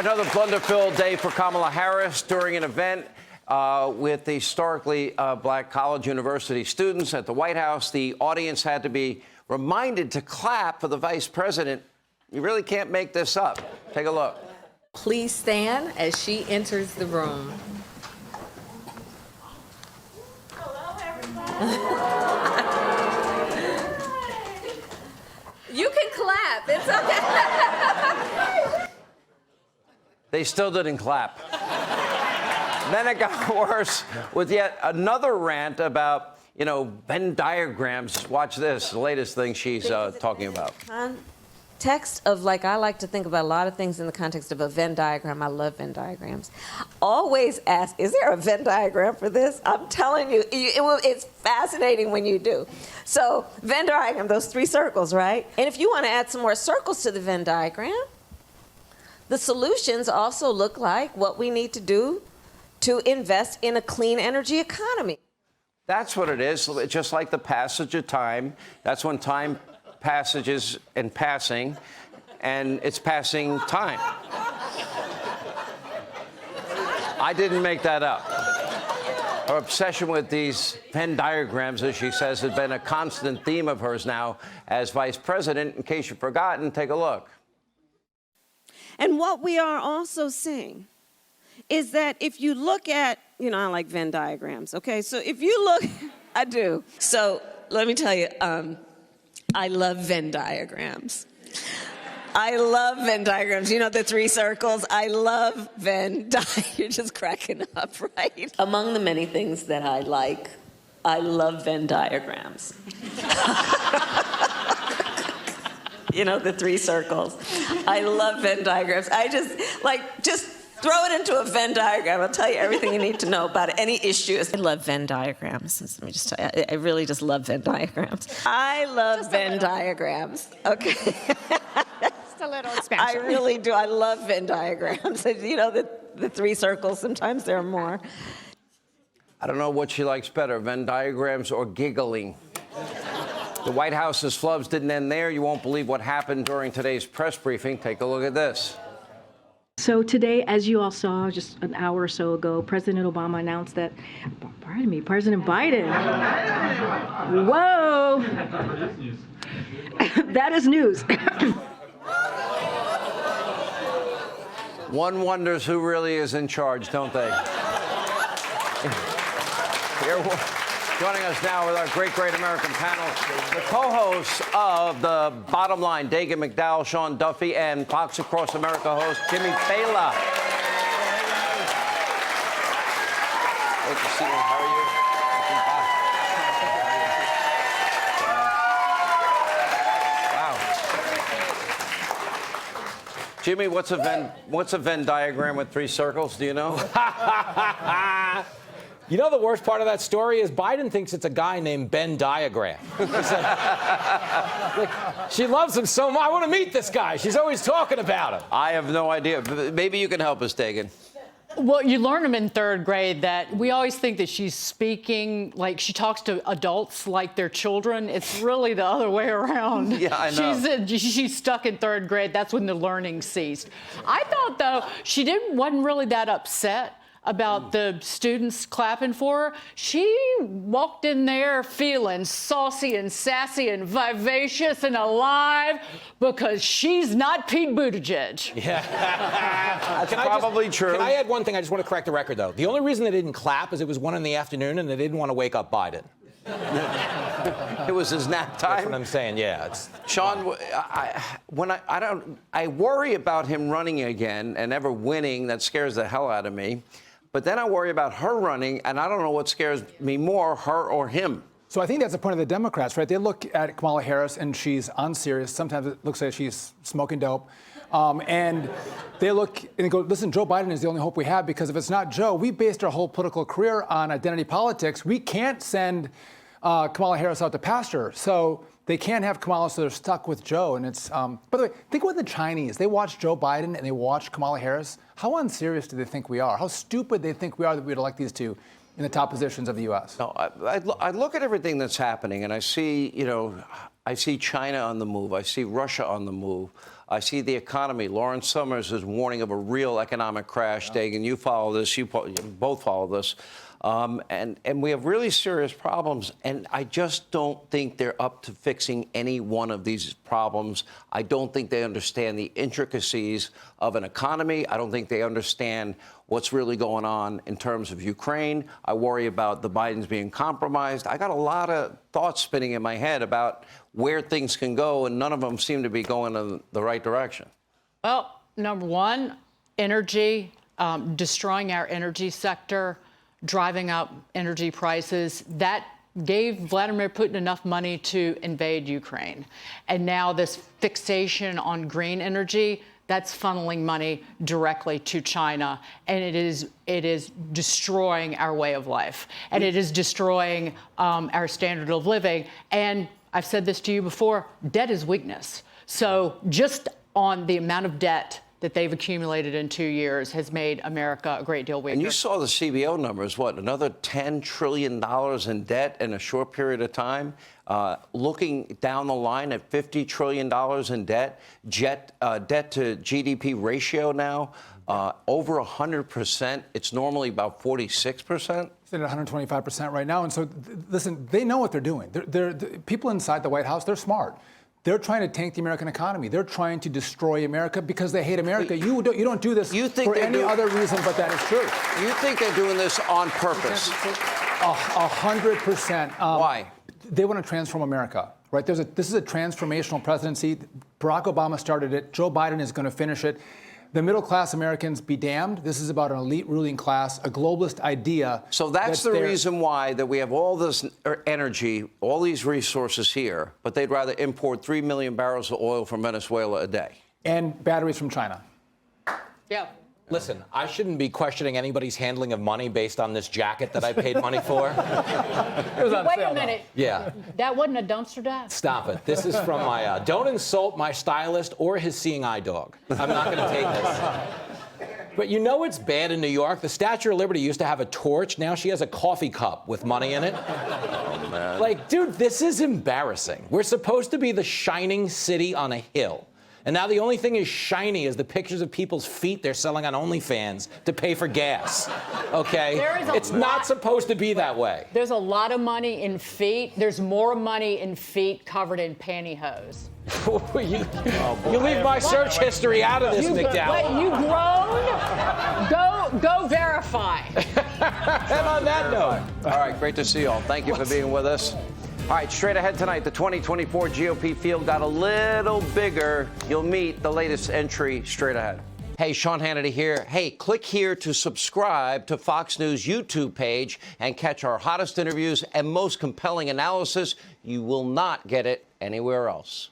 another blunder-filled day for Kamala Harris during an event with the historically black college university students at the White House. The audience had to be reminded to clap for the vice president. You really can't make this up. Take a look. Please stand as she enters the room. Hello, everybody. You can clap. It's okay. They still didn't clap. Then it got worse with yet another rant about, Venn diagrams. Watch this, the latest thing she's talking about. Context of, I like to think about a lot of things in the context of a Venn diagram. I love Venn diagrams. Always ask, is there a Venn diagram for this? I'm telling you, it's fascinating when you do. So, Venn diagram, those three circles, right? And if you want to add some more circles to the Venn diagram, the solutions also look like what we need to do to invest in a clean energy economy. That's what it is, just like the passage of time. That's when time passages and passing, and it's passing time. I didn't make that up. Her obsession with these Venn diagrams, as she says, has been a constant theme of hers now as vice president. In case you've forgotten, take a look. And what we are also seeing is that if you look at, I like Venn diagrams, okay? So if you look, I do. So let me tell you, I love Venn diagrams. I love Venn diagrams. You know the three circles? I love Venn diagrams. You're just cracking up, right? Among the many things that I like, I love Venn diagrams. The three circles. I love Venn diagrams. I just throw it into a Venn diagram. I'll tell you everything you need to know about any issues. I love Venn diagrams. Let me just tell you, I really just love Venn diagrams. I love Venn diagrams. Okay. Just a little expansion. I really do. I love Venn diagrams. The three circles, sometimes there are more. I don't know what she likes better, Venn diagrams or giggling. The White House's flubs didn't end there. You won't believe what happened during today's press briefing. Take a look at this. So today, as you all saw just an hour or so ago, President Obama announced that, President Biden. Whoa. That is news. One wonders who really is in charge, don't they? Joining us now with our great American panel, the co-hosts of The Bottom Line, Dagen, McDowell, Sean Duffy, and Fox Across America host Jimmy Failla. Good to see you. How are you? Wow. Jimmy, what's a Venn diagram with three circles? Do you know? You know the worst part of that story is Biden thinks it's a guy named Ben Diagram. She loves him so much. I want to meet this guy. She's always talking about him. I have no idea. Maybe you can help us, Dagen. Well, you learn them in third grade that we always think that she's speaking, like she talks to adults like they're children. It's really the other way around. Yeah, I know. She's stuck in third grade. That's when the learning ceased. I thought, though, she wasn't really that upset about the students clapping for her. She walked in there feeling saucy and sassy and vivacious and alive because she's not Pete Buttigieg. Yeah. That's probably true. Can I add one thing? I just want to correct the record, though. The only reason they didn't clap is it was 1 p.m. and they didn't want to wake up Biden. It was his nap time. That's what I'm saying. Yeah. Sean, I worry about him running again and ever winning. That scares the hell out of me. But then I worry about her running, and I don't know what scares me more, her or him. So I think that's the point of the Democrats, right? They look at Kamala Harris, and she's unserious. Sometimes it looks like she's smoking dope. And they look and they go, listen, Joe Biden is the only hope we have, because if it's not Joe, we based our whole political career on identity politics. We can't send Kamala Harris out to pasture. So they can't have Kamala, so they're stuck with Joe. And it's, by the way, think about the Chinese. They watch Joe Biden and they watch Kamala Harris. How unserious do they think we are? How stupid they think we are that we'd elect these two in the top positions of the U.S. No, I look at everything that's happening, and I see, I see China on the move. I see Russia on the move. I see the economy. Lawrence Summers is warning of a real economic crash. Yeah. Dagen, you follow this. You both follow this. And we have really serious problems, and I just don't think they're up to fixing any one of these problems. I don't think they understand the intricacies of an economy. I don't think they understand what's really going on in terms of Ukraine. I worry about the Bidens being compromised. I got a lot of thoughts spinning in my head about where things can go, and none of them seem to be going in the right direction. Well, number one, energy, destroying our energy sector, driving up energy prices, that gave Vladimir Putin enough money to invade Ukraine. And now this fixation on green energy, that's funneling money directly to China. And it is destroying our way of life. And it is destroying our standard of living. And I've said this to you before, debt is weakness. So just on the amount of debt that they've accumulated in 2 years has made America a great deal weaker. And you saw the CBO numbers, what, another $10 trillion in debt in a short period of time? Looking down the line at $50 trillion in debt, debt to GDP ratio now, over 100%. It's normally about 46%. It's at 125% right now. And so, listen, they know what they're doing. They're people inside the White House, they're smart. They're trying to tank the American economy. They're trying to destroy America because they hate America. You don't do this for any other reason, but that is true. You think they're doing this on purpose? 100%. Why? They want to transform America, right? This is a transformational presidency. Barack Obama started it. Joe Biden is going to finish it. The middle-class Americans be damned. This is about an elite ruling class, a globalist idea. So that's the reason why that we have all this energy, all these resources here, but they'd rather import 3 million barrels of oil from Venezuela a day. And batteries from China. Yeah. Listen, I shouldn't be questioning anybody's handling of money based on this jacket that I paid money for. It was on Wait sale, a minute. Yeah. That wasn't a dumpster dive. Stop it. This is from my, don't insult my stylist or his seeing eye dog. I'm not going to take this. But you know it's bad in New York? The Statue of Liberty used to have a torch. Now she has a coffee cup with money in it. Oh, man. Like, dude, this is embarrassing. We're supposed to be the shining city on a hill. And now the only thing is shiny is the pictures of people's feet they're selling on OnlyFans to pay for gas. Okay? It's not supposed to be that way. There's a lot of money in feet. There's more money in feet covered in pantyhose. you leave my search history out of this, McDowell. Wait, you groaned? Go verify. And on that note. All right, great to see you all. Thank you for being with us. All right, straight ahead tonight, the 2024 GOP field got a little bigger. You'll meet the latest entry straight ahead. Hey, Sean Hannity here. Hey, click here to subscribe to Fox News YouTube page and catch our hottest interviews and most compelling analysis. You will not get it anywhere else.